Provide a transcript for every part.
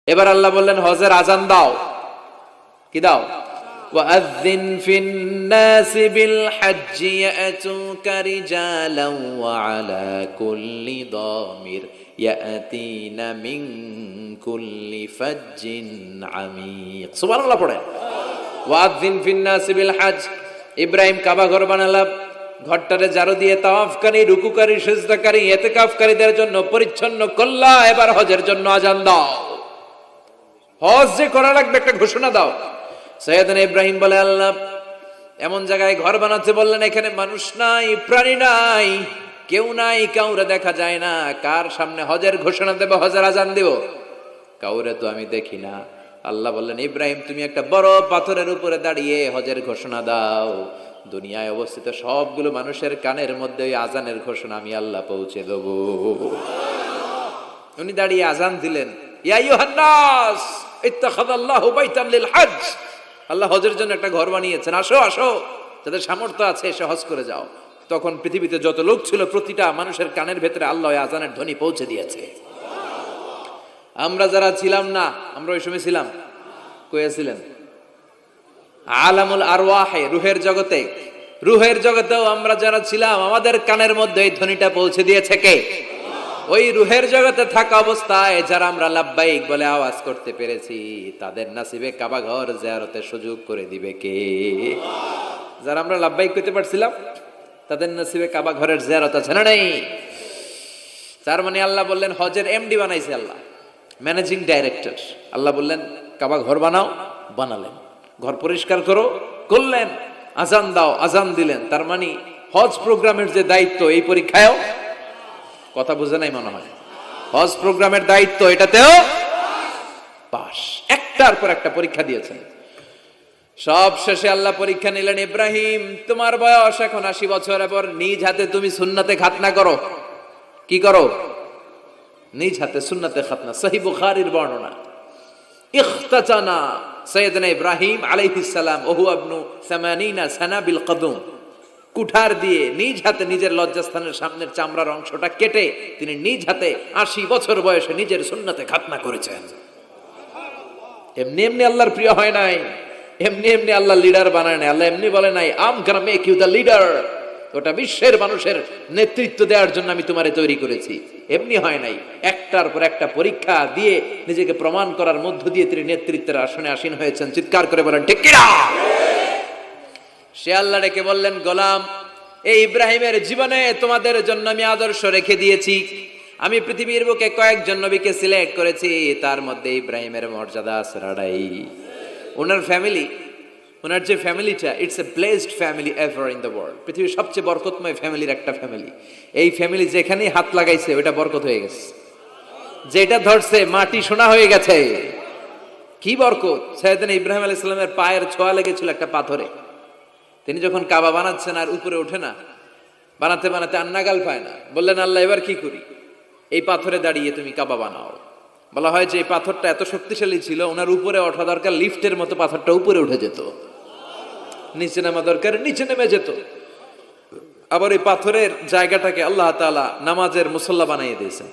এবার আল্লাহ বললেন হজের আজান দাও। কি দাও? ওয়াআযিন ফিন-নাসি বিল-হাজ্জি ইয়াতুকা রিজালান ওয়া আলা কুল্লি দামির ইয়াতিনা মিন কুল্লি ফাজ্জিন আমিক। সুবহানাল্লাহ পড়েন। ওয়াআযিন ফিন-নাসি বিল-হাজ্জ। ইব্রাহিম কাবা ঘর বানালাম, ঘরটারে ঝাড়ু দিয়ে তাওয়াফকারী, রুকুকারী, সিজদাকারী, ইতিকাফকারীদের জন্য পরিচ্ছন্ন করলা। এবার হজের জন্য আজান দাও। হজ যে করা লাগবে একটা ঘোষণা দাও। সৈয়দনা ইব্রাহিম বলে, আল্লাহ এমন জায়গায় ঘর বানাতে বললেন এখানে মানুষ নাই, প্রাণী নাই, কেউ নাই, কাউরে দেখা যায় না, কার সামনে হজের ঘোষণা দেব, হজের আজান দেব? কাউরে তো আমি দেখি না। আল্লাহ বললেন, ইব্রাহিম তুমি একটা বড় পাথরের উপরে দাঁড়িয়ে হজের ঘোষণা দাও। দুনিয়ায় অবস্থিত সবগুলো মানুষের কানের মধ্যে ওই আজানের ঘোষণা আমি আল্লাহ পৌঁছে দেব। উনি দাঁড়িয়ে আজান দিলেন, ইয়া আইয়ুহান নাস ইত্তাখাযাল্লাহু বাইতান লিল হজ। আল্লাহ হজের জন্য একটা ঘর বানিয়েছেন, আসো আসো, যাদের সামর্থ্য আছে এসে হজ করে যাও। তখন পৃথিবীতে যত লোক ছিল প্রতিটা মানুষের কানের ভেতরে আল্লাহ ওই আজানের ধ্বনি পৌঁছে দিয়েছে। আমরা যারা ছিলাম না, আমরা ওই সময় ছিলাম, কইয়াছিলেন আলামুল আরওয়াহে, রুহের জগতে, রুহের জগতেও আমরা যারা ছিলাম আমাদের কানের মধ্যে এই ধ্বনিটা পৌঁছে দিয়েছে কে? ওই রুহের জগতে থাকা অবস্থায় যারা আমরা লাব্বাইক বলে আওয়াজ করতে পেরেছি, তাদের নাসিবে কাবা ঘর জিয়ারতের সুযোগ করে দিবে কে? যারা আমরা লাব্বাইক করতে পারছিলাম তাদের নসিবে কাবা ঘরের জিয়ারত আছে না নাই? তার মানে আল্লাহ বললেন হজের এমডি বানাইছে আল্লাহ, ম্যানেজিং ডাইরেক্টর। আল্লাহ বললেন কাবা ঘর বানাও, বানালেন। ঘর পরিষ্কার করো, করলেন। আজান দাও, আজান দিলেন। তার মানে হজ প্রোগ্রামের যে দায়িত্ব এই পরীক্ষায়ও, কথা বুঝে নাই মনে হয়, হজ প্রোগ্রামের দায়িত্ব এটাতেও পাস। একটার পর একটা পরীক্ষা দিয়েছেন। সব শেষে আল্লাহ পরীক্ষা নিলেন, ইব্রাহিম তোমার বয়স এখন 80 বছর, এবার নিজ হাতে তুমি সুন্নাতে খাতনা করো। কি করো? নিজ হাতে সুন্নাতে খাতনা। সহিহ বুখারীর বর্ণনা, ইখতাতানা সাইয়েদনা ইব্রাহিম আলাইহিস সালাম ওহু ইবনু 80 সানা বিল কদম। কুঠার দিয়ে নিজ হাতে নিজের লজ্জাস্থানের সামনের চামড়ার অংশটা কেটে তিনি নিজ হাতে 80 বছর বয়সে নিজের সুন্নাতে খাতনা করেছেন। এমনি এমনি আল্লাহর প্রিয় হয় নাই, এমনি এমনি আল্লাহ লিডার বানায় নাই। আল্লাহ এমনি বলে নাই I'm gonna make you the leader, ওটা বিশ্বের মানুষের নেতৃত্ব দেওয়ার জন্য আমি তোমারে তৈরি করেছি। এমনি হয় নাই, একটার পর একটা পরীক্ষা দিয়ে নিজেকে প্রমাণ করার মধ্য দিয়ে তিনি নেতৃত্বের আসনে আসীন হয়েছেন। চিৎকার করে বলেন ঠিক কিনা? সে আল্লাহ ডেকে বললেন, গোলাম এই ইব্রাহিমের জীবনে তোমাদের জন্য আমি আদর্শ রেখে দিয়েছি। আমি পৃথিবীর বুকে কয়েকজন নবীকে সিলেক্ট করেছি, তার মধ্যে ইব্রাহিমের মর্যাদা আছে রাড়াই। ওনার ফ্যামিলি, ওনার যে ফ্যামিলিটা, it's a blessed family ever in the world. পৃথিবীর সবচেয়ে বরকতময় ফ্যামিলির একটা ফ্যামিলি। এই ফ্যামিলি যেখানেই হাত লাগাইছে ওটা বরকত হয়ে গেছে, যেটা ধরছে মাটি সোনা হয়ে গেছে। কি বরকত! সাইয়েদনা ইব্রাহিম আলাইহিস সালামের পায়ের ছোঁয়া লেগেছিল একটা পাথরে। তিনি যখন কাবা বানাচ্ছেন আর উপরে ওঠে না, বানাতে বানাতে আন্নাগাল পায় না, বললেন আল্লাহ এবার কি করি? এই পাথরে দাঁড়িয়ে তুমি কাবা বানাও। বলা হয় যে এই পাথরটা এত শক্তিশালী ছিল, ওনার উপরে ওঠা দরকার, লিফটের মতো পাথরটা উপরে উঠে যেত, নিচে নামা দরকার নিচে নেমে যেত। আবার এই পাথরের জায়গাটাকে আল্লাহ তাআলা নামাজের মুসল্লা বানিয়ে দিয়েছেন,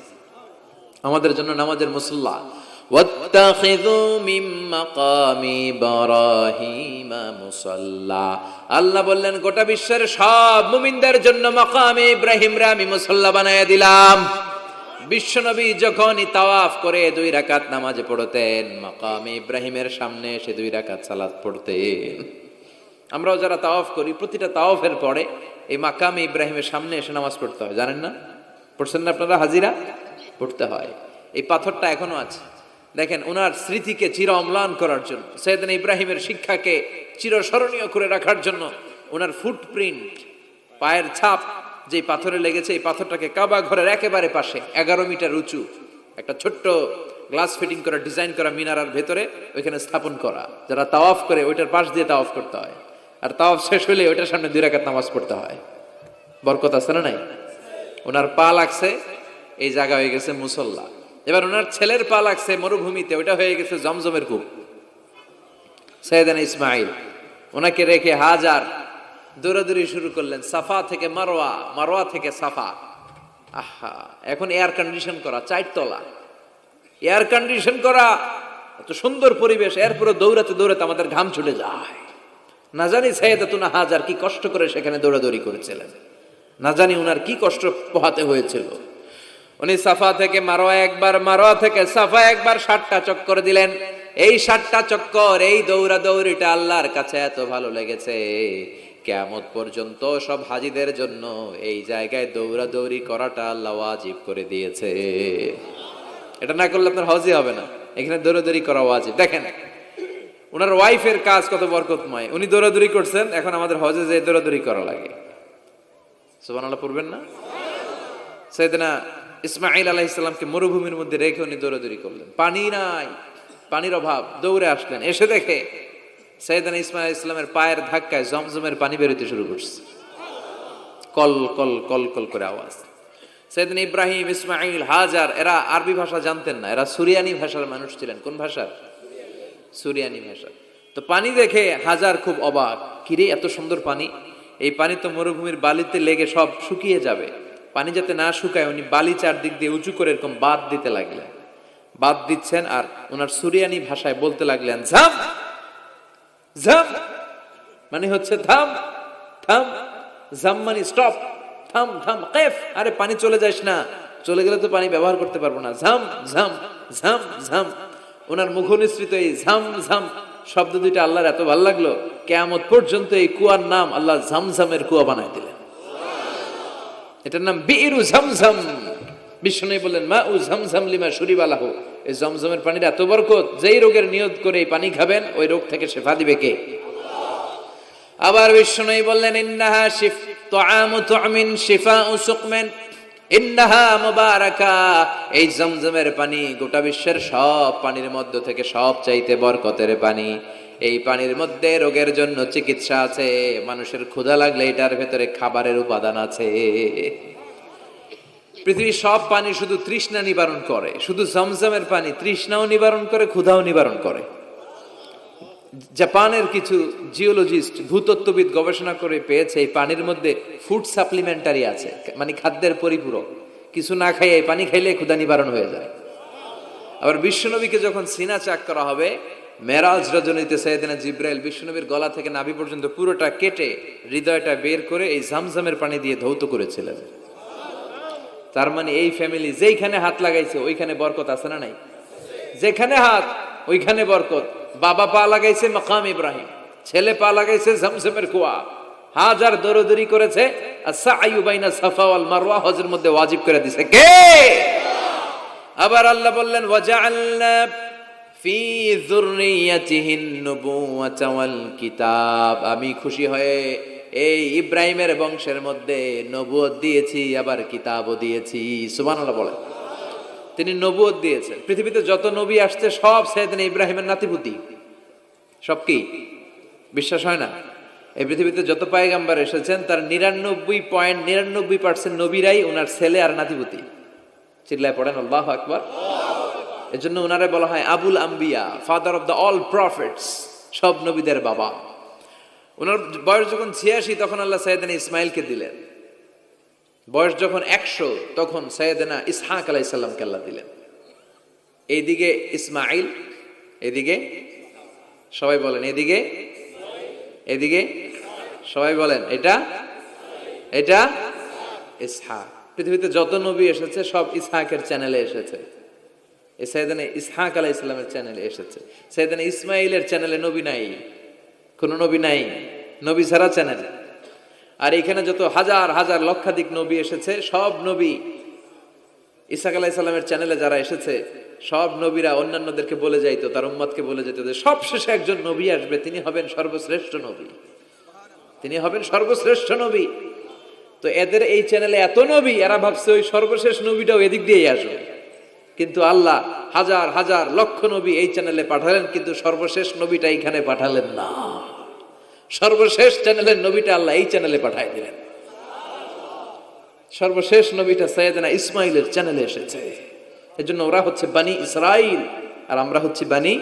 আমাদের জন্য নামাজের মুসল্লা। ওয়াত্তাখিযু মিন মাকামি ইব্রাহিমা মুসাল্লা। আল্লাহ বললেন গোটা বিশ্বের সব মুমিনদের জন্য মাকামে ইব্রাহিমরে আমি মুসল্লা বানায়া দিলাম। বিশ্বনবী যখনই তাওয়াফ করে 2 রাকাত নামাজ পড়তেন, মাকামে ইব্রাহিমের সামনে এসে 2 রাকাত সালাত পড়তেন। আমরাও যারা তাওয়াফ করি, প্রতিটা তাওয়াফের পরে এই মাকামে ইব্রাহিমের সামনে এসে নামাজ পড়তে হয়, জানেন না? পড়ছেন না আপনারা? হাজিরা পড়তে হয়। এই পাথরটা এখনো আছে। দেখেন ওনার স্মৃতিকে চির অম্লান করার জন্য, সাইয়েদনা ইব্রাহিমের শিক্ষাকে চিরস্মরণীয় করে রাখার জন্য ওনার ফুটপ্রিন্ট, পায়ের ছাপ যে পাথরে লেগেছে, এই পাথরটাকে কাবা ঘরের একেবারে পাশে 11 মিটার উঁচু একটা ছোট্ট গ্লাস ফিটিং করা, ডিজাইন করা মিনারার ভেতরে ওইখানে স্থাপন করা। যারা তাওয়াফ করে ওইটার পাশ দিয়ে তাওয়াফ করতে হয়, আর তাওয়াফ শেষ হলে ওইটার সামনে 2 রাকাত নামাজ পড়তে হয়। বরকত আছে না নাই? ওনার পা লাগছে, এই জায়গা হয়ে গেছে মুসল্লা। এবার ওনার ছেলের পা লাগছে মরুভূমিতে, ওইটা হয়ে গেছে জমজমের কূপ। সাইয়েদনা ইসমাইল ওনাকে রেখে হাজার দৌড়াদৌড়ি শুরু করলেন, সাফা থেকে মারওয়া, মারওয়া থেকে সাফা। আহা, এখন এয়ার কন্ডিশন করা 4 তলা, এয়ার কন্ডিশন করা এত সুন্দর পরিবেশ, এরপরে দৌড়াতে দৌড়াতে আমাদের ঘাম ছুটে যায়। না জানি সাইয়েদাতুনা হাজার কি কষ্ট করে সেখানে দৌড়াদৌড়ি করেছিলেন, না জানি উনার কি কষ্ট পোহাতে হয়েছিল। উনি সাফা থেকে মারোয়া একবার, মারোয়া থেকে সাফা একবার 7টা চক্কর দিলেন। এই 7টা চক্কর, এই দৌড়াদৌড়িটা আল্লাহর কাছে এত ভালো লেগেছে, কিয়ামত পর্যন্ত সব হাজীদের জন্য এই জায়গায় দৌড়াদৌড়ি করাটা আল্লাহ ওয়াজিব করে দিয়েছে। এটা না করলে আপনার হজই হবে না, এখানে দৌড়াদৌড়ি করা ওয়াজিব। দেখেন ওনার ওয়াইফের কাজ কত বরকতময়, উনি দৌড়াদৌড়ি করছেন, এখন আমাদের হজে যে দৌড়াদৌড়ি করা লাগে। সুবহানাল্লাহ পড়বেন না? সাইয়েদনা ইসমাঈল আলাইহিস সালামকে মরুভূমির মধ্যে রেখে উনি দৌড়াদৌড়ি করলেন, পানি নাই, পানির অভাব, দৌড়ে আসলেন, এসে দেখে সাইয়েদনা ইসমাঈল আলাইহিস সালামের পায়ের ধাক্কায় জমজমের পানি বেরোতে শুরু করছে, কল কল কল কল করে আওয়াজ। সাইয়েদনা ইব্রাহিম, ইসমাঈল, হাজার এরা আরবি ভাষা জানতেন না, এরা সুরিয়ানি ভাষার মানুষ ছিলেন। কোন ভাষার? সুরিয়ানি ভাষা। তো পানি দেখে হাজার খুব অবাক, কিরে এত সুন্দর পানি, এই পানি তো মরুভূমির বালিতে লেগে সব শুকিয়ে যাবে, পানি যাতে না শুকায় উনি বালি চারদিক দিয়ে উঁচু করে এরকম বাঁধ দিতে লাগলেন। বাঁধ দিচ্ছেন আর ওনার সুরিয়ানি ভাষায় বলতে লাগলেন ঝাম ঝাম, মানে হচ্ছে থাম থাম, ঝাম মানে স্টপ, থাম থাম, কেফ, আরে পানি চলে যাস না, চলে গেলে তো পানি ব্যবহার করতে পারবো না, ঝাম ঝাম ঝাম ঝাম। ওনার মুখ নিঃসৃত এই ঝাম ঝাম শব্দ দুইটা আল্লাহর এত ভালো লাগলো, কিয়ামত পর্যন্ত এই কুয়ার নাম আল্লাহ ঝামঝামের কুয়া বানায় দিলেন। এটার নাম বিইরু ঝমঝম। বিষ্ণু বললেন মা উ ঝমঝম লিমা শুরিবা লাহু, এই জমজমের পানির এত বরকত, যেই রোগের নিয়ত করে এই পানি খাবেন ওই রোগ থেকে শেফা দিবে কে? আবার বিষ্ণু বললেন ইন্নাহা শিফ তুআমু তুমিন শিফাউ সুকমিন ইন্নাহা মুবারাকা, এই জমজমের পানি গোটা বিশ্বের সব পানির মধ্য থেকে সব চাইতে বরকতের পানি। এই পানির মধ্যে রোগের জন্য চিকিৎসা আছে, মানুষের ক্ষুধা লাগলে এটার ভেতরে খাবারের উপাদান আছে। পৃথিবীর সব পানি শুধু তৃষ্ণা নিবারণ করে, শুধু জমজমের পানি তৃষ্ণাও নিবারণ করে, ক্ষুধাও নিবারণ করে। জাপানের কিছু জিওলজিস্ট, ভূতত্ত্ববিদ গবেষণা করে পেয়েছে এই পানির মধ্যে ফুড সাপ্লিমেন্টারি আছে, মানে খাদ্যের পরিপূরক। কিছু না খাইয়ে পানি খাইলে ক্ষুধা নিবারণ হয়ে যায়। আবার বিশ্বনবীকে যখন সিনা চাক করা হবে, মেরাজ রজনীতে সাইয়েদনা জিব্রাইল বিশ্বনবীর গলা থেকে নাভি পর্যন্ত পুরোটা কেটে হৃদয়টা বের করে এই ঝমঝমের পানি দিয়ে ধৌত করেছিলেন। তার মানে এই ফ্যামিলি যেইখানে হাত লাগাইছে ওইখানে বরকত আছে না নাই? যেখানে হাত ওইখানে বরকত। বাবা পা লাগাইছে মাকাম ইব্রাহিম, ছেলে পা লাগাইছে ঝমঝমের কুয়া, হাজার দৌড়াদৌড়ি করেছে, আস-সা'য়ু বাইনা সাফা ওয়াল মারওয়া হজের মধ্যে ওয়াজিব করে দিয়েছে কে? আবার আল্লাহ বললেন ওয়াজআলনা ফি যুররিয়াতিহিন নুবুওয়াতা ওয়াল কিতাব, আমি খুশি হয়ে এই ইব্রাহিমের বংশের মধ্যে নবুয়ত দিয়েছি, আবার কিতাবও দিয়েছি। সুবহানাল্লাহ বলেন। তিনি নবুয়ত দিয়েছেন। পৃথিবীতে যত নবী আসছে সব সাইয়েদনা ইব্রাহিমের নাতিপুতি। সব কি বিশ্বাস হয় না? এই পৃথিবীতে যত পয়গম্বর এসেছেন তার 99.99% নবীরাই ওনার ছেলে আর নাতিপুতি। চিল্লায় পড়েন আল্লাহু আকবার। এজন্য ওনারে বলা হয় আবুল আম্বিয়া, father of the all prophets, সব নবীদের বাবা। ওনার বয়স যখন 86 তখন আল্লাহ সাইয়েদনা ইসমাইলকে দিলেন। বয়স যখন 100 তখন সাইয়েদনা ইসহাক আলাইহিস সালামকে আল্লাহ দিলেন। এইদিকে ইসমাইল, এদিকে সবাই বলেন এদিকে, এদিকে সবাই বলেন এটা এটা ইসহাক। পৃথিবীতে যত নবী এসেছে সব ইসহাকের চ্যানেলে এসেছে। এই সাইয়েদনা ইসহাক আলাইহিস সালামের চ্যানেলে এসেছে। সাইয়েদনা ইসমাইলের চ্যানেলে নবী নাই, কোন নবী নাই, নবী ছাড়া চ্যানেল। আর এখানে যত হাজার হাজার লক্ষাধিক নবী এসেছে সব নবী ইসহাক আলাইহিস সালামের চ্যানেলে যারা এসেছে সব নবীরা অন্যান্যদেরকে বলে যাইতো, তার উম্মতকে বলে যেত যে সবশেষে একজন নবী আসবে, তিনি হবেন সর্বশ্রেষ্ঠ নবী, তিনি হবেন সর্বশ্রেষ্ঠ নবী। তো এদের এই চ্যানেলে এত নবী, এরা ভাবছে ওই সর্বশেষ নবীটাও এদিক দিয়েই আসবে। কিন্তু আল্লাহ হাজার হাজার লক্ষ নবী এই চ্যানেলে পাঠালেন, কিন্তু সর্বশেষ নবীটা এইখানে পাঠালেন না। সর্বশেষ চ্যানেলের নবীটা আল্লাহ এই চ্যানেলে পাঠায় দিলেন। সর্বশেষ নবীটা সাইয়েদনা ইসমাইলের চ্যানেলে এসেছে। এজন্য ওরা হচ্ছে বানি ইসরাইল আর আমরা হচ্ছি বানি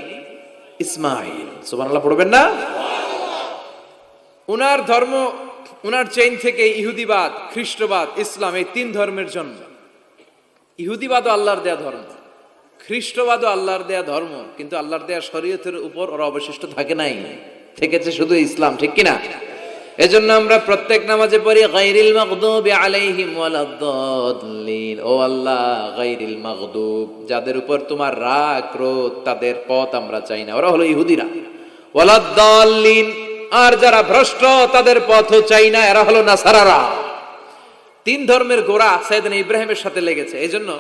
ইসমাইল। সুবহানাল্লাহ পড়বেন না? উনার ধর্ম, উনার চেইন থেকে ইহুদিবাদ, খ্রিস্টবাদ, ইসলাম, এই তিন ধর্মের জন্ম। ইহুদিবাদও আল্লাহর দেয়া ধর্ম, খ্রিস্টবাদও আল্লাহর দেয়া ধর্ম, কিন্তু আল্লাহর দেয়া শরীয়তের উপর ওরা অবশিষ্ট থাকে নাই, থেকেছে শুধু ইসলাম, ঠিক কিনা? এজন্য আমরা প্রত্যেক নামাজে পড়ি গায়রিল মাগদুবি আলাইহিম ওয়ালাদ-দাল্লিন। ও আল্লাহ, গায়রিল মাগদুব, যাদের উপর তোমার রাগ ক্রোধ, তাদের পথ আমরা চাই না, ওরা হলো ইহুদিরা। ওয়ালাদ-দাল্লিন, আর যারা ভ্রষ্ট তাদের পথও চাই না, এরা হলো নাসারারা। তিন ধর্মের গোড়া সাইয়েদনা ইব্রাহিমের সাথে লেগেছে। এজন্য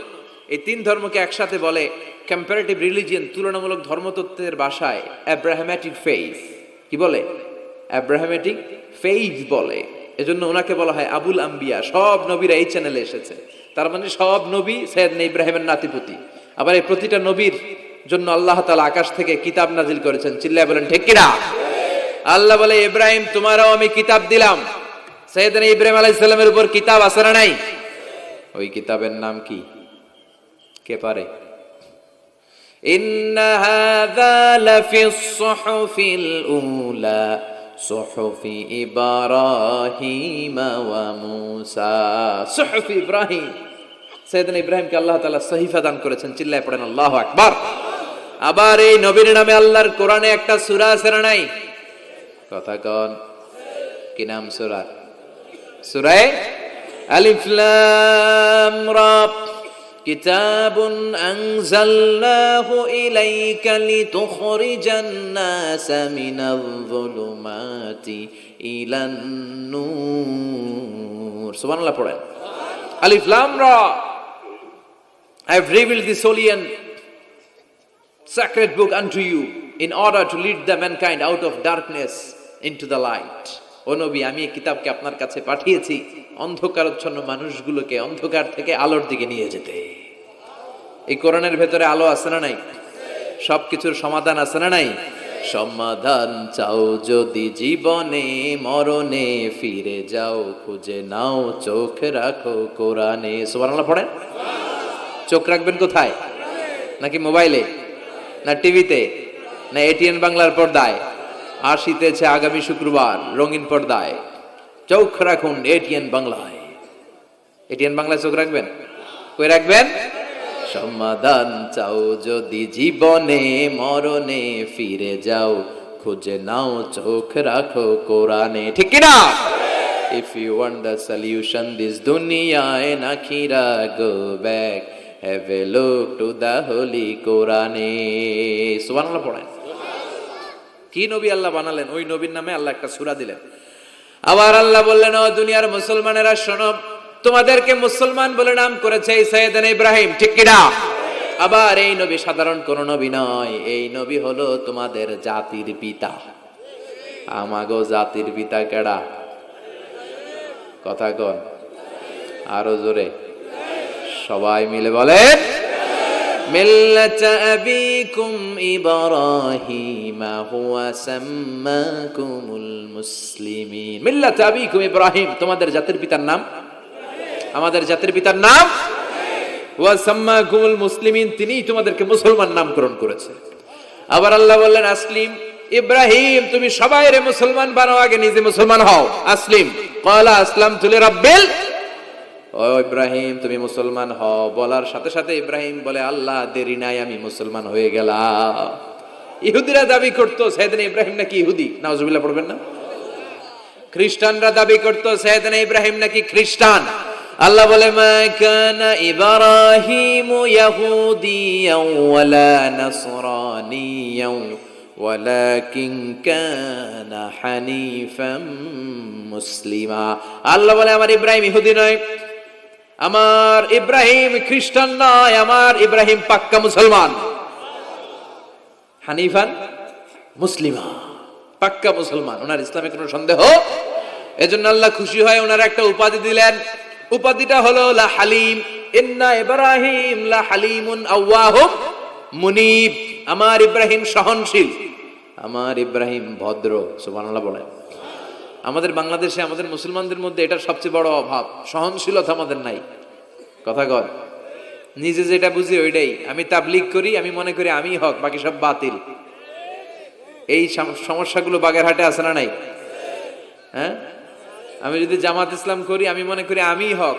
এই তিন ধর্মকে একসাথে বলে কম্পারেটিভ রিলিজিয়ন, তুলনামূলক ধর্মতত্ত্বের ভাষায় অ্যাব্রাহামেটিক ফেইথ। কি বলে? অ্যাব্রাহামেটিক ফেইথ বলে। এজন্য ওনাকে বলা হয় আবুল আম্বিয়া। সব নবীরা এই চ্যানেলে এসেছে, তার মানে সব নবী সাইয়েদনা ইব্রাহিমের নাতিপুতি। আবার এই প্রতিটা নবীর জন্য আল্লাহ তাআলা আকাশ থেকে কিতাব নাজিল করেছেন। চিল্লায় বলেন ঠিক কিনা? আল্লাহ বলে, ইব্রাহিম তোমারও আমি কিতাব দিলাম। সাইয়েদনা ইব্রাহিম আলাইহিস সালামের উপর কিতাব আছে না নাই? ওই কিতাবের নাম কি? কে পারে? ইন্না হাযা লাফিস সুহুফিল উলা সুহুফি ইব্রাহিম ওয়া মূসা। সুহুফি ইব্রাহিম, সাইয়েদনা ইব্রাহিমকে আল্লাহ তাআলা সহিফা দান করেছেন। চিল্লায় পড়েন আল্লাহু আকবার। আবার এই নবীর নামে আল্লাহর কোরআনে একটা সূরা আছে না নাই? কথা কন, কি নাম সূরা? সূরা আলিফ লাম রা। কিতাবুন আনজালনাহু ইলাইকা লিতুখরিজান নাসা মিনাল যুলুমাতি ইলান নূর। সুবহানাল্লাহ পড়েন। আলিফ লাম রা, I have revealed this holy and sacred book unto you in order to lead the mankind out of darkness into the light. ও নবী, আমি এই কিতাবকে আপনার কাছে পাঠিয়েছি অন্ধকারাচ্ছন্ন মানুষগুলোকে অন্ধকার থেকে আলোর দিকে নিয়ে যেতে। এই কোরআনের ভেতরে আলো আছে না নাই? সবকিছুর সমাধান আছে না নাই? সমাধান চাও যদি জীবনে মরণে, ফিরে যাও খুঁজে নাও চোখ রাখো কোরআনে। সুবহানাল্লাহ পড়েন। চোখ রাখবেন কোথায়? নাকি মোবাইলে, না টিভিতে, না এটিএন বাংলার পর্দায়? আসিতেছে আগামী শুক্রবার রঙিন পর্দায়, চোখ রাখুন এটিএন বাংলায়। এটিএন বাংলায় চোখ রাখবেন? কই রাখবেন? সমাধান চাও যদি জীবনে মরণে, ফিরে যাও খুঁজে নাও চোখ রাখো কোরআনে। ঠিক কি না? If you want the solution this dunya and akhirah, go back, have a look to the holy Quran. সুবহানাল্লাহ পড়েন। কি নবী আল্লাহ বানালেন, ওই নবীর নামে আল্লাহ একটা সূরা দিলেন। আবার আল্লাহ বললেন, ও দুনিয়ার মুসলমানেরা শোনো, তোমাদেরকে মুসলমান বলে নাম করেছে এই সাইয়েদনা ইব্রাহিম। ঠিক কি না? আবার এই নবী সাধারণ কোন নবী নয়, এই নবী হলো তোমাদের জাতির পিতা। আমাগো জাতির পিতা কেডা? কথা কন আরো জোরে, সবাই মিলে বলেন, মিল্লাত আবিকুম ইব্রাহিম হুয়া সাম্মাকুমুল মুসলিমিন। মিল্লাত আবিকুম ইব্রাহিম, তোমাদের জাতির পিতার নাম, আমাদের জাতির পিতার নাম হুয়া সাম্মাকুমুল মুসলিমিন, তিনিই তোমাদেরকে মুসলমান নামকরণ করেছে। আবার আল্লাহ বললেন, আসলিম ইব্রাহিম, তুমি সবাইরে মুসলমান বানাও, আগে নিজে মুসলমান হও। আসলিম ক্বালা আসলামতু লিরাব্বিল। ও ইব্রাহিম, তুমি মুসলমান হও বলার সাথে সাথে ইব্রাহিম বলে, আল্লাহ দেরি নাই, আমি মুসলমান হয়ে গেলাম। ইহুদিরা দাবি করতো সাইয়েদনা ইব্রাহিম নাকি ইহুদি, নাউজুবিল্লাহ পড়বেন না? খ্রিস্টানরা দাবি করতো সাইয়েদনা ইব্রাহিম নাকি খ্রিস্টান। আল্লাহ বলে, মা কানা ইব্রাহিমু ইয়াহুদিয়াও ওয়ালা নাসরানিয়াও ওয়ালাকিন কানা হানিফাম মুসলিমা। আল্লাহ বলে, আমার ইব্রাহিম ইহুদি নয়, আমার ইব্রাহিম খ্রিস্টান নয়, আমার ইব্রাহিম পাক্কা মুসলমান। হানিফান মুসলিমা, পাক্কা মুসলমান, ওনার ইসলামে কোনো সন্দেহ। এজন্য আল্লাহ খুশি হয় ওনার একটা উপাধি দিলেন। উপাধিটা হলো লা হালিম। ইন্না ইব্রাহিম লা হালিমুন আওয়াহুম মুনিব। আমার ইব্রাহিম সহনশীল, আমার ইব্রাহিম ভদ্র। সুবহানাল্লাহ বলেন। আমাদের বাংলাদেশে আমাদের মুসলমানদের মধ্যে এটার সবচেয়ে বড় অভাব, সহনশীলতা আমাদের নাই। কথা কর, নিজে যেটা বুঝি ওইটাই। আমি তাবলীগ করি, আমি মনে করি আমি হক, বাকি সব বাতিল। এই সমস্যাগুলো বাগেরহাটে আছে না নাই? হ্যাঁ, আমি যদি জামাত ইসলাম করি, আমি মনে করি আমি হক,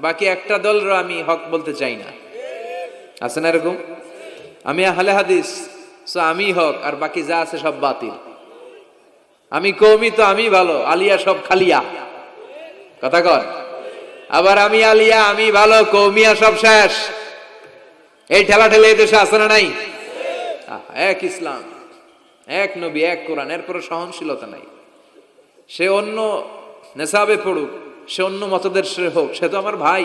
বাকি একটা দলরও আমি হক বলতে চাই না। আছে না এরকম? আমি আহলে হাদিস, সো আমি হক, আর বাকি যা আছে সব বাতিল। আমি কওমি, তো আমি ভালো, আলিয়া সব খালিয়া। কথা কন। আবার আমি আলিয়া, আমি ভালো, কওমিয়া সব শেষ। এই ঠেলা ঠেলে এই দেশে আছে না নাই? এক ইসলাম, এক নবী, এক কোরআন, এরপরে সহনশীলতা নাই। সে অন্য নেশাবে পড়ুক, সে অন্য মতদর্শে হোক, সে তো আমার ভাই।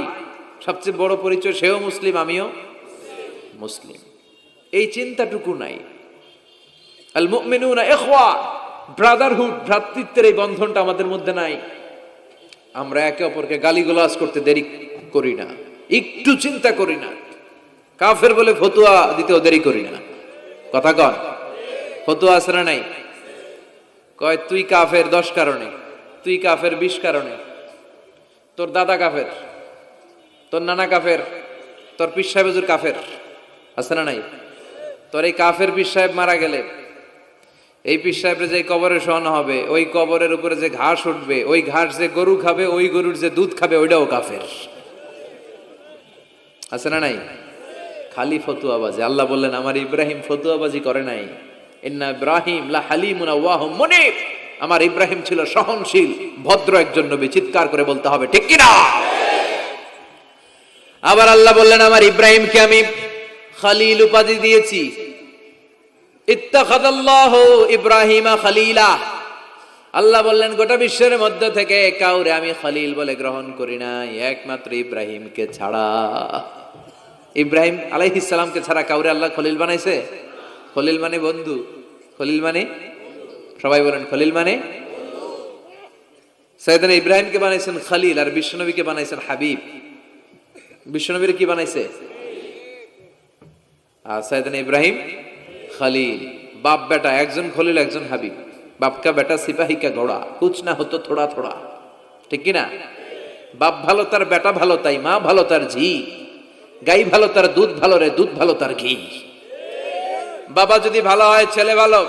সবচেয়ে বড় পরিচয়, সেও মুসলিম, আমিও মুসলিম। এই চিন্তাটুকু নাই। আল মুমিনুনা ইখওয়া, ব্রাদারহুড, ভ্রাতৃত্বের এই বন্ধনটা আমাদের মধ্যে নাই। আমরা একে অপরকে গালিগালাজ করতে দেরি করি না, একটু চিন্তা করি না। কাফের বলে ফতুয়া দিতেও দেরি করি না। কথা কন। ফতুয়া আছে না নাই? কয় তুই কাফের 10 কারণে, তুই কাফের 20 কারণে, তোর দাদা কাফের, তোর নানা কাফের, তোর পীর সাহেব হুজুর কাফের, আছে না নাই? তোর এই কাফের পীর সাহেব মারা গেলে এই পীর সাহেবের যে কবরে শোয়ানো হবে, ওই কবরের উপরে যে ঘাস উঠবে, ওই ঘাস যে গরু খাবে, ওই গরুর যে দুধ খাবে, ওইটাও কাফের। আছে না নাই? খালি ফতুয়াবাজি। আল্লাহ বললেন আমার ইব্রাহিম ফতুয়াবাজি করে নাই। ইন্না ইব্রাহিম লা হালিমুন আওয়াহুম মুনিব, আমার ইব্রাহিম ছিল সহনশীল, ভদ্র একজন নবী। চিৎকার করে বলতে হবে ঠিক কি না? আবার আল্লাহ বললেন আমার ইব্রাহিমকে আমি খলিল উপাধি দিয়েছি। ইত্তাখাযাল্লাহু ইব্রাহিমা খলিলা। আল্লাহ বললেন গোটা বিশ্বের মধ্য থেকে কাউরে আমি খলিল বলে গ্রহণ করি নাই, একমাত্র ইব্রাহিমকে ছাড়া। ইব্রাহিম আলাইহিস সালামকে ছাড়া কাউরে আল্লাহ খলিল বানাইছে? খলিল মানে বন্ধু। খলিল মানে, সবাই বলেন খলিল মানে। সাইয়েদনা ইব্রাহিমকে বানাইছেন খলিল, আর বিশ্বনবীকে বানাইছেন হাবিব। বিশ্বনবীর কি বানাইছে? আর সাইয়েদনা ইব্রাহিম খলিল। বাপ বেটা, একজন খলিল একজন হাবিব। বাপ কা বেটা সিপাহী কা ঘোড়া, কুছ না হতো থোড়া থোড়া। ঠিক কি না? বাপ ভালো তার বেটা ভালো, তাই মা ভালো তার ঝি। গাই ভালো তার দুধ ভালো রে, দুধ ভালো তার ঘি। বাবা যদি ভালো হয় ছেলে ভালো,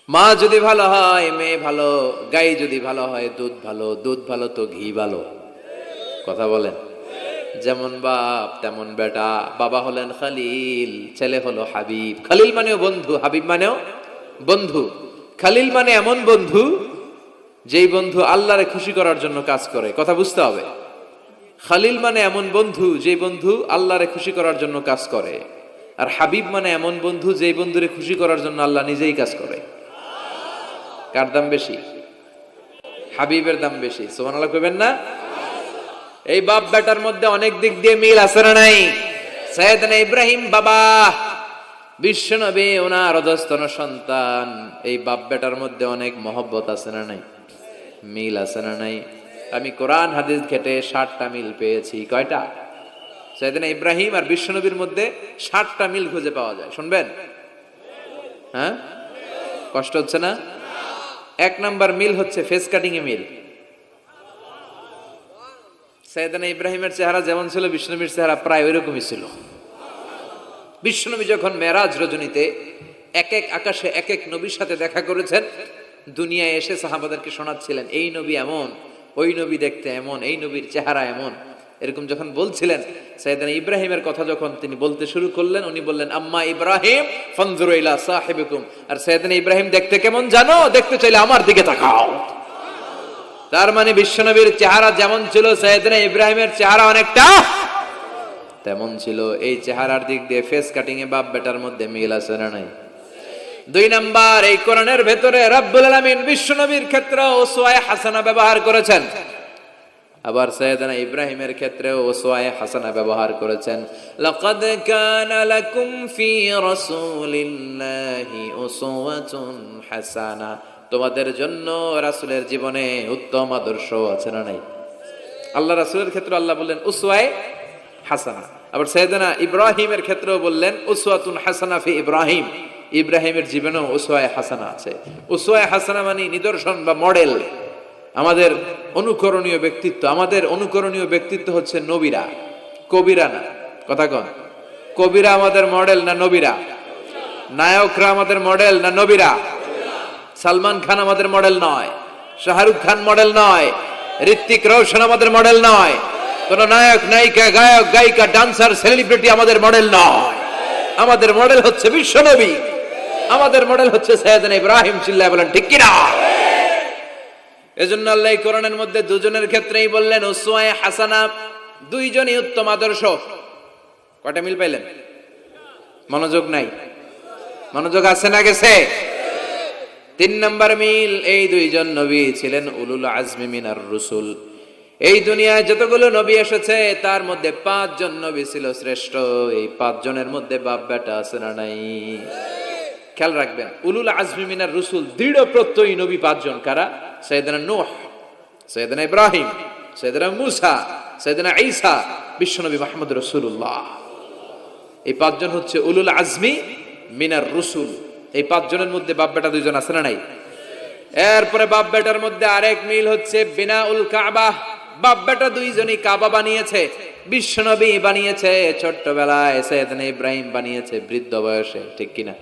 মা যদি ভালো হয় মেয়ে ভালো, গাই যদি ভালো হয় দুধ ভালো, দুধ ভালো তো ঘি ভালো। কথা বলেন। যেমন বাপ তেমন বেটা। বাবা হলেন খলিল, ছেলে হলো হাবিব। খলিল মানেও বন্ধু, হাবিব মানেও বন্ধু। খলিল মানে এমন বন্ধু যেই বন্ধু আল্লাহরে খুশি করার জন্য কাজ করে। কথা বুঝতে হবে। খলিল মানে এমন বন্ধু যেই বন্ধু আল্লাহরে খুশি করার জন্য কাজ করে। আর হাবিব মানে এমন বন্ধু যেই বন্ধুরে খুশি করার জন্য আল্লাহ নিজেই কাজ করে। কার দাম বেশি? হাবিবের দাম বেশি। সুবহানাল্লাহ কইবেন না? এই বাপ বেটার মধ্যে অনেক দিক দিয়ে মিল আছে না নাই? সাইয়েদনা ইব্রাহিম বাবা, বিশ্বনবী ওনার অধস্তন সন্তান। এই বাপ বেটার মধ্যে অনেক মহব্বত আছে না নাই? মিল আছে না নাই? আমি কোরআন হাদিস ঘেটে 60টা মিল পেয়েছি। কয়টা? সাইয়েদনা ইব্রাহিম আর বিশ্বনবীর মধ্যে 60টা মিল খুঁজে পাওয়া যায়। শুনবেন? হ্যাঁ, কষ্ট হচ্ছে না? 1 নাম্বার মিল হচ্ছে ফেস কাটিং এ মিল। সাইয়েদনা ইব্রাহিমের চেহারা যেমন ছিল, বিশ্বনবীর চেহারা প্রায় ওইরকমই ছিল। বিশ্বনবী যখন মেরাজ রজনীতে এক এক আকাশে এক এক নবীর সাথে দেখা করেছেন, দুনিয়ায় এসে সাহাবাদেরকে শোনাচ্ছিলেন এই নবী এমন, ওই নবী দেখতে এমন, এই নবীর চেহারা এমন। এরকম যখন বলছিলেন, সাইয়েদনা ইব্রাহিমের কথা যখন তিনি বলতে শুরু করলেন, উনি বললেন আম্মা ইব্রাহিম ফানজুরু ইলা সাহিবিকুম। আর সাইয়েদনা ইব্রাহিম দেখতে কেমন জানো? দেখতে চাইলে আমার দিকে তাকাও। তার মানে বিশ্বনবীর চেহারা যেমন ছিল, সাইয়েদনা ইব্রাহিমের চেহারা অনেকটা তেমন ছিল। এই চেহারার দিক দিয়ে ফেস কাটিং এ বাপ বেটার মধ্যে মিল আছে না নাই? 2 নাম্বার, এই কোরআনের ভেতরে রব্বুল আলামিন বিশ্বনবীর ক্ষেত্রে উসওয়ায়ে হাসানা ব্যবহার করেছেন। আবার সাইয়েদনা ইব্রাহিমের ক্ষেত্রেও উসওয়ায়ে হাসানা ব্যবহার করেছেন। লাকাদ কানা লাকুম ফি রাসূলিল্লাহি উসওয়াতুন হাসানা। তোমাদের জন্য রাসূলের জীবনে উত্তম আদর্শ আছে না নাই? আল্লাহ রাসূলের ক্ষেত্রে আল্লাহ বললেন উসওয়ায়ে হাসানা। আবার সাইয়েদনা ইব্রাহিমের ক্ষেত্রেও বললেন উসওয়াতুন হাসানা ফি ইব্রাহিম। ইব্রাহিমের জীবনেও উসওয়ায়ে হাসানা আছে। উসওয়ায়ে হাসানা মানে নিদর্শন বা মডেল, আমাদের অনুকরণীয় ব্যক্তিত্ব। আমাদের অনুকরণীয় ব্যক্তিত্ব হচ্ছে নবীরা, কবিরা না। কথা কন। কবিরা আমাদের মডেল না নবীরা? নায়করা আমাদের মডেল না নবীরা? সালমান খান আমাদের মডেল নয়, শাহরুখ খান মডেল নয়, ঋত্বিক রোশন আমাদের মডেল নয়, কোন নায়ক নায়িকা গায়ক গায়িকা ডান্সার সেলিব্রিটি আমাদের মডেল নয়। আমাদের মডেল হচ্ছে বিশ্ব নবী, আমাদের মডেল হচ্ছে সাইয়েদনা ইব্রাহিম। চিল্লায় বলেন ঠিক কিনা? এজন্য আল্লাহ কোরআনের মধ্যে দুজনের ক্ষেত্রেই বললেন উসওয়ায়ে হাসানা, দুইজনই উত্তম আদর্শ। কয়টা মিল পাইলেন? মনোযোগ নাই? মনোযোগ আছে না গেছে? 3 নাম্বার মিল, এই দুইজন নবী ছিলেন উলুল আজমি মিনার রুসুল। এই দুনিয়ায় যতগুলো নবী এসেছে তার মধ্যে 5 জন নবী ছিল শ্রেষ্ঠ। এই 5 জনের মধ্যে বাপ বেটা আছে না নাই? খেয়াল রাখবেন, উলুল আজমি মিনার রুসুল দৃঢ় প্রত্যয়ী নবী 5 জন। কারা? সাইয়েদনা নূহ, সাইয়েদনা ইব্রাহিম, সাইয়েদনা মূসা, সাইয়েদনা ঈসা, বিশ্বনবী মুহাম্মদ রাসূলুল্লাহ। এই 5 জন হচ্ছে উলুল আজমি মিনার রুসুল। এই 5 জনের মধ্যে বাপ বেটা 2 জন আছে না নাই? এরপরে বাপ বেটার মধ্যে আরেক মিল হচ্ছে বিনাউল কাবা। বাপ বেটা 2 জনই কাবা বানিয়েছে। বিশ্বনবী বানিয়েছে ছোট্টবেলায়, সাইয়েদনা ইব্রাহিম বানিয়েছে বৃদ্ধ বয়সে। ঠিক কিনা?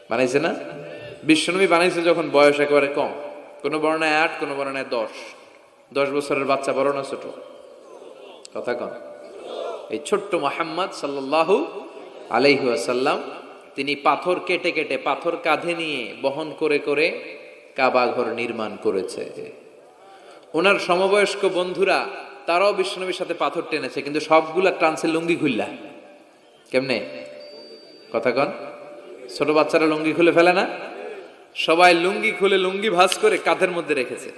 বানাইছে না? বিশ্বনবী বানাইছে যখন বয়স একেবারে কম। কোন বর্ণায় 8, কোন বর্ণায় 10। 10 বছরের বাচ্চা বড় না ছোট? কথা কন। এই ছোট্ট মুহাম্মদ সাল্লাল্লাহু আলাইহি ওয়াসাল্লাম তিনি পাথর কেটে কেটে, পাথর কাঁধে নিয়ে বহন করে করে কাবা ঘর নির্মাণ করেছে। ওনার সমবয়স্ক বন্ধুরা তারাও বিশ্বনবীর সাথে পাথর টেনেছে, কিন্তু সবগুলা টানছে লুঙ্গি খুললা। কেমনে? কথা কন। ছোট বাচ্চারা লুঙ্গি খুলে ফেলে না? সবাই লুঙ্গি খুলে লুঙ্গি ভাঁজ করে কাঁধের মধ্যে রেখেছে।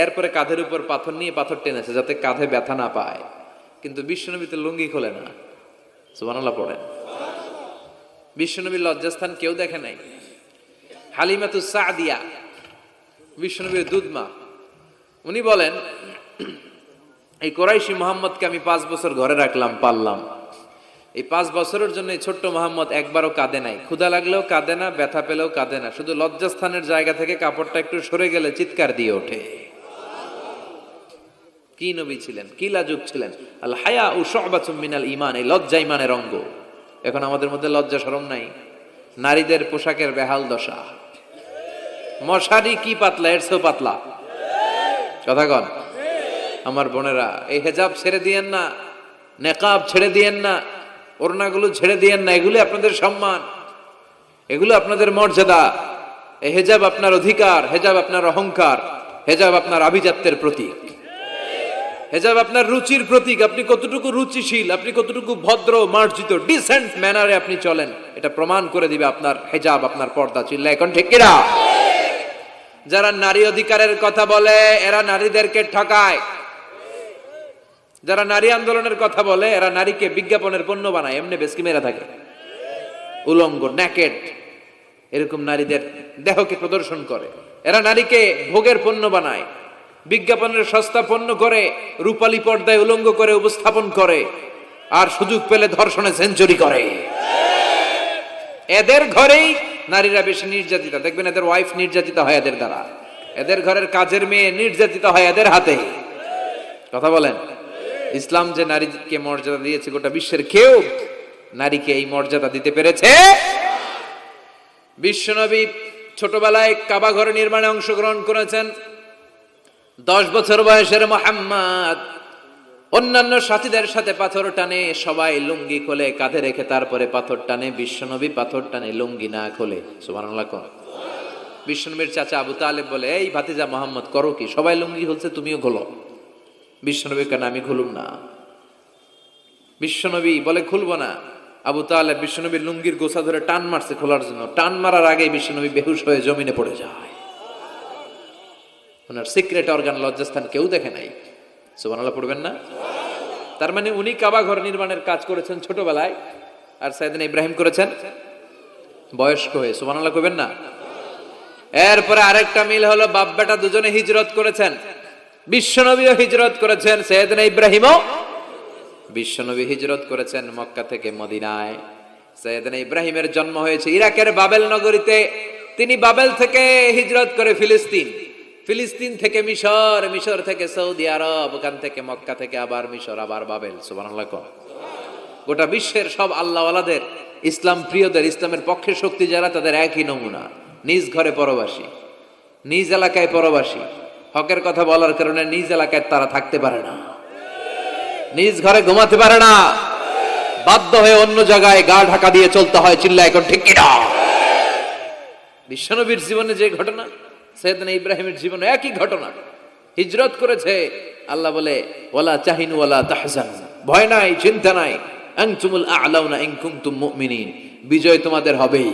এরপরে কাঁধের উপর পাথর নিয়ে পাথর টেনেছে যাতে কাঁধে ব্যথা না পায়। কিন্তু বিশ্বনবী তো লুঙ্গি খোলে না। সুবহানাল্লাহ পড়েন। বিশ্বনবীর লজ্জাস্থান কেউ দেখে নাই। হালিমাতুস সাদিয়া, বিশ্বনবীর দুধমা, উনি বলেন এই কুরাইশি মুহাম্মদকে আমি 5 বছর ঘরে রাখলাম, পাললাম। এই 5 বছরের জন্য এই ছোট্ট মুহাম্মদ একবারও কাঁদে নাই। ক্ষুধা লাগলেও কাঁদে না, ব্যথা পেলেও কাঁদে না। শুধু লজ্জাস্থানের জায়গা থেকে কাপড়টা একটু সরে গেলে চিৎকার দিয়ে ওঠে। কি নবী ছিলেন, কি লাজুক ছিলেন। আল হায়া ও শুবাতুম মিনাল ঈমান, এই লজ্জা ঈমানের অঙ্গ। এখন আমাদের মধ্যে লজ্জা শরম নাই। নারীদের পোশাকের বেহাল দশা। মশারি কি পাতলা, এর চেয়েও পাতলা। কথা কন। আমার বোনেরা, এই হেজাব ছেড়ে দিয়েন না, নেকাব ছেড়ে দিয়েন না, ওড়নাগুলো ছেড়ে দিয়েন না। এগুলো আপনাদের সম্মান, এগুলো আপনাদের মর্যাদা। এই হেজাব আপনার অধিকার, হেজাব আপনার অহংকার, হেজাব আপনার আভিজাত্যের প্রতীক, হেজাব আপনার রুচির প্রতীক। আপনি কতটুকু রুচিশীল, আপনি কতটুকু ভদ্র, মার্জিত, ডিসেন্ট ম্যানারে আপনি চলেন, এটা প্রমাণ করে দিবে আপনার হেজাব, আপনার পর্দা। চিল্লা এখন ঠিক কিনা? যারা নারী অধিকারের কথা বলে এরা নারীদেরকে ঠকায়। যারা নারী আন্দোলনের কথা বলে এরা নারীকে বিজ্ঞাপনের পণ্য বানায়, এমনি বেশকি মেরা থাকে। উলঙ্গ, নেকেড, এরকম নারীদের দেহকে প্রদর্শন করে। এরা নারীকে ভোগের পণ্য বানায়, বিজ্ঞাপনের সস্তা পণ্য করে, রূপালী পর্দায় উলঙ্গ করে উপস্থাপন করে, আর সুযোগ পেলে ধর্ষণে সেঞ্চুরি করে। এদের ঘরেই নারীরা বেশি নির্যাতিত। দেখবেন এদের ওয়াইফ নির্যাতিত হয় এদের দ্বারা, এদের ঘরের কাজের মেয়ে নির্যাতিত হয় এদের হাতে। কথা বলেন। ইসলাম যে নারীকে মর্যাদা দিয়েছে, গোটা বিশ্বের কেউ নারীকে এই মর্যাদা দিতে পেরেছে? বিশ্বনবী ছোটবেলায় কাবা ঘর নির্মাণে অংশগ্রহণ করেছেন। 10 বছর বয়সের মুহাম্মদ অন্যান্য সাথীদের সাথে পাথর টানে, সবাই লুঙ্গি খোলে কাঁধে রেখে, তারপরে পাথর টানে। বিশ্বনবী পাথর টানে লুঙ্গি না খোলে। সুবহানাল্লাহ। বিশ্বনবীর চাচা আবু তালেব বলে, এই ভাতিজা মুহাম্মদ করো কি? সবাই লুঙ্গি খুলছে, তুমিও খোলো। বিশ্বনবী কেন? আমি খুলুম না। বিশ্বনবী বলে খুলবো না। আবু তালেব বিশ্বনবীর লুঙ্গির গোছা ধরে টান মারছে খোলার জন্য। টান মারার আগে বিশ্বনবী বেহুশ হয়ে জমিনে পড়ে যায়। ওনার সিক্রেট অর্গান, লজ্জাস্থান কেউ দেখে নাই। সুবহানাল্লাহ পড়বেন না? তার মানে উনি কাবা ঘর নির্মাণের কাজ করেছেন ছোটবেলায়, আর সাইয়েদনা ইব্রাহিম করেছেন বয়স্ক হয়ে। সুবহানাল্লাহ কইবেন না? এরপরে আরেকটা মিল হলো বাপ বেটা দুজনে হিজরত করেছেন। বিশ্বনবীও হিজরত করেছেন, সাইয়েদনা ইব্রাহিমও। বিশ্বনবী হিজরত করেছেন মক্কা থেকে মদিনায়। সাইয়েদনা ইব্রাহিমের জন্ম হয়েছে ইরাকের বাবেল নগরীতে। তিনি বাবেল থেকে হিজরত করে ফিলিস্তিন, ফিলিস্তিন থেকে মিশর, মিশর থেকে সৌদি আরব, ওখান থেকে মক্কা থেকে আবার মিশর, আবার বাবেল। সুবহানাল্লাহ। গোটা বিশ্বের সব আল্লাহওয়ালাদের, ইসলাম প্রিয়দের, ইসলামের পক্ষে শক্তি যারা, তাদের একই নমুনা। নিজ ঘরে পরবাসী, নিজ এলাকায় পরবাসী। হকের কথা বলার কারণে নিজ এলাকায় তারা থাকতে পারে না, নিজ ঘরে ঘুমাতে পারে না। বাধ্য হয়ে অন্য জায়গায় গা ঢাকা দিয়ে চলতে হয়। চিল্লা এখন ঠিক কিনা? বিশ্বনবীর জীবনে যে ঘটনা, সাইয়েদনা ইব্রাহিমের জীবনে একই ঘটনা। হিজরত করেছে, আল্লাহ বলে ওয়ালা তাহিনু ওয়ালা তাহজানু, ভয় নাই, চিন্তা নাই, আনতুমুল আ'লাউনা ইন কুনতুম মুমিনিন, বিজয় তোমাদের হবেই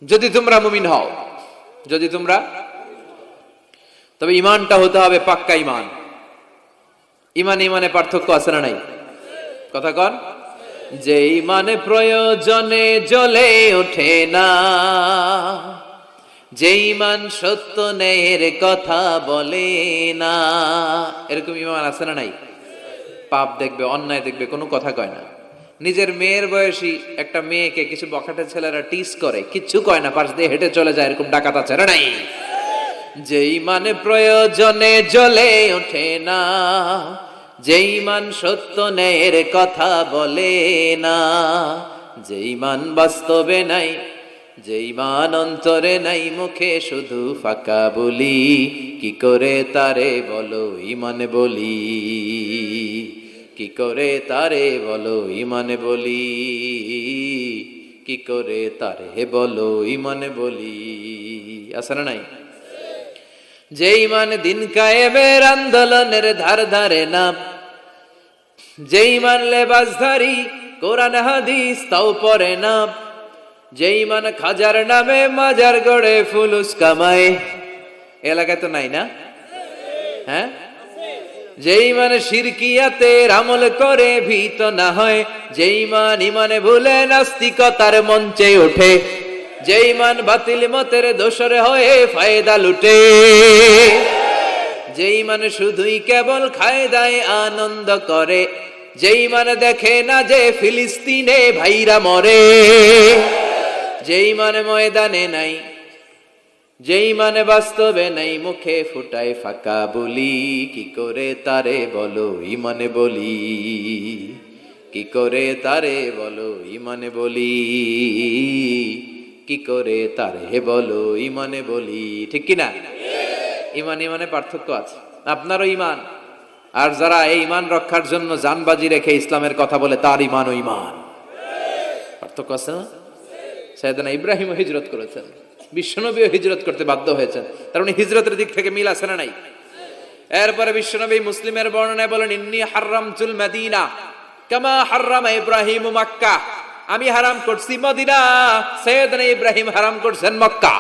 যদি তোমরা মুমিন হও। যদি তোমরা, তবে ঈমানটা হতে হবে পাক্কা ঈমান। ঈমানে পার্থক্য আছে না নাই? কথা কন। যে ঈমানে প্রয়োজনে জ্বলে ওঠে না, যে ঈমান সত্য ন্যায়ের কথা বলে না, এরকম ঈমান আছে না নাই? পাপ দেখবে, অন্যায় দেখবে, কোনো কথা কয় না। নিজের মেয়ের বয়সী একটা মেয়েকে কিছু বখাটে ছেলেরা টিস করে, কিচ্ছু কয় না, পাশ দিয়ে হেঁটে চলে যায়, এরকম ডাকাত আছে না নাই? যে ঈমানে প্রয়োজনে জ্বলে ওঠে না, যে ঈমান সত্য ন্যায়ের কথা বলে না, যে ঈমান বাস্তবে নাই, যে ঈমান অন্তরে নাই, মুখে শুধু ফাঁকা বলি, কি করে তারে বলো ঈমানে বলি, কি করে তারে বলো ঈমানে বলি, কি করে তারে বলো ঈমানে বলি। আছে না নাই? যে ঈমান দিন কায়েমের আন্দোলনের ধার ধারে না, যে ঈমান লেবাসধারী কোরআন হাদিস তাও পড়ে না, যে ঈমান খাজার নামে মাজার গড়ে ফুলুস কামায়, এলাকায় তো নাই না? হ্যাঁ, যে ঈমান শিরকিয়াতের আমল করে ভীত না হয়, যে ঈমান ঈমানে ভুলে নাস্তিকতার মঞ্চে ওঠে, যে ঈমান বাতিল মতের দোসর হয়ে ফায়দা লুটে, যে ঈমান শুধুই কেবল খায় দায় আনন্দ করে, যে ঈমান দেখে না যে ফিলিস্তিনে ভাইরা মরে, যে ঈমান ময়দানে নাই, যে ঈমান বাস্তবে নাই, মুখে ফুটায় ফাঁকা বলি, কি করে তারে বলো ঈমানে বলি, কি করে তারে বলো ঈমানে বলি, কি করে তারে বলো ঈমানে বলি। ঠিক কিনা? ঈমানে পার্থক্য আছে। আপনারও ঈমান, আর যারা এই ঈমান রক্ষার জন্য জানবাজি রেখে ইসলামের কথা বলে, তার ঈমান ও ঈমান পার্থক্য আছে না? সাইয়েদনা ইব্রাহিম হিজরত করেছেন, বিশ্বনবীও হিজরত করতে বাধ্য হয়েছেন, তার মানে হিজরতের দিক থেকে মিল আছে না নাই? এরপরে বিশ্বনবী মুসলিমের বর্ণনায় বলেন, ইন্নী হাররামতুল মদিনা কামা হাররামা ইব্রাহিম মক্কা, আমি হারাম করছি মদিনা, সাইয়েদনা ইব্রাহিম হারাম করছেন মক্কা।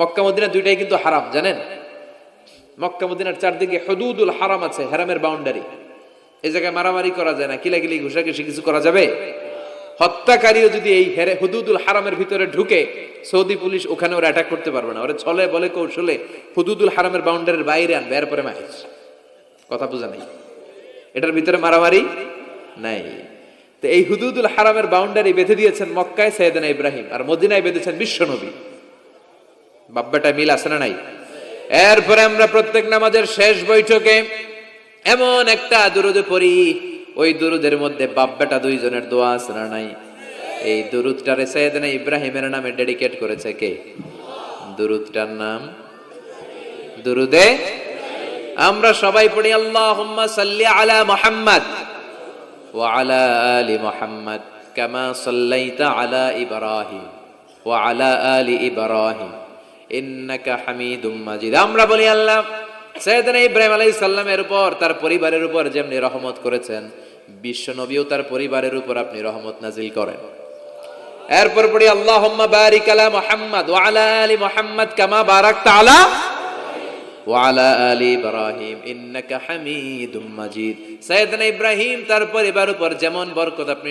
মক্কা মদিনা দুইটাই কিন্তু হারাম, জানেন? মক্কা মদিনার চারদিকে হুদুদুল হারাম আছে, হারামের বাউন্ডারি। এই জায়গায় মারামারি করা যায় না, কিলাকিলি ঘুষাঘুষি কিছু করা যাবে? হত্যাকারীও যদি এই হুদুদুল হারামের ভিতরে ঢুকে, সৌদি পুলিশ ওখানে ওরা অ্যাটাক করতে পারবে না, ওরা ছলে বলে কৌশলে হুদুদুল হারামের বাউন্ডারির বাইরে আনবে, এরপরে মাহির। কথা বোঝা নাই? এটার ভিতরে মারামারি নাই। তো এই হুদুদুল হারামের বাউন্ডারি বেঁধে দিয়েছেন মক্কায় সাইয়েদনা ইব্রাহিম, আর মদিনায় বেঁধেছেন বিশ্বনবী। বাব্বাটা মিল আছে না নাই? এরপরে আমরা প্রত্যেক নামাজের শেষ বৈঠকে এমন একটা দুরুদ পড়ি, ওই দুরুদের মধ্যে বাব্বাটা দুইজনের দোয়া আছে না নাই? এই দুরুদটারে সাইয়েদনা ইব্রাহিমের নামে ডেডিকেট করেছে কে? দুরুদটার নাম দুরুদে আমরা সবাই পড়ি, আল্লাহুম্মা সাল্লি আলা মুহাম্মাদ ওয়া আলা আলি মুহাম্মাদ কামা সাল্লাইতা আলা ইব্রাহিম ওয়া আলা আলি ইব্রাহিম ইন্নাকা হামিদুম মাজিদ। আমরা বলি, আল্লাহ সাইয়েদনা ইব্রাহিম আলাইহিস সালামের উপর, তার পরিবারের উপর যেমনি রহমত করেছেন, বিশ্ব নবীও তার পরিবারের উপর আপনি রহমত নাজিল করেন। এরপর পড়ি, আল্লাহুম্মা বারিক আলা মুহাম্মাদ ওয়া আলা আলি মুহাম্মাদ কামা বারাকতা আলা ওয়া আলা আলি ইব্রাহিম ইন্নাকা হামিদুম মাজিদ। সাইয়েদনা ইব্রাহিম তার পরিবারের উপর যেমন বরকত আপনি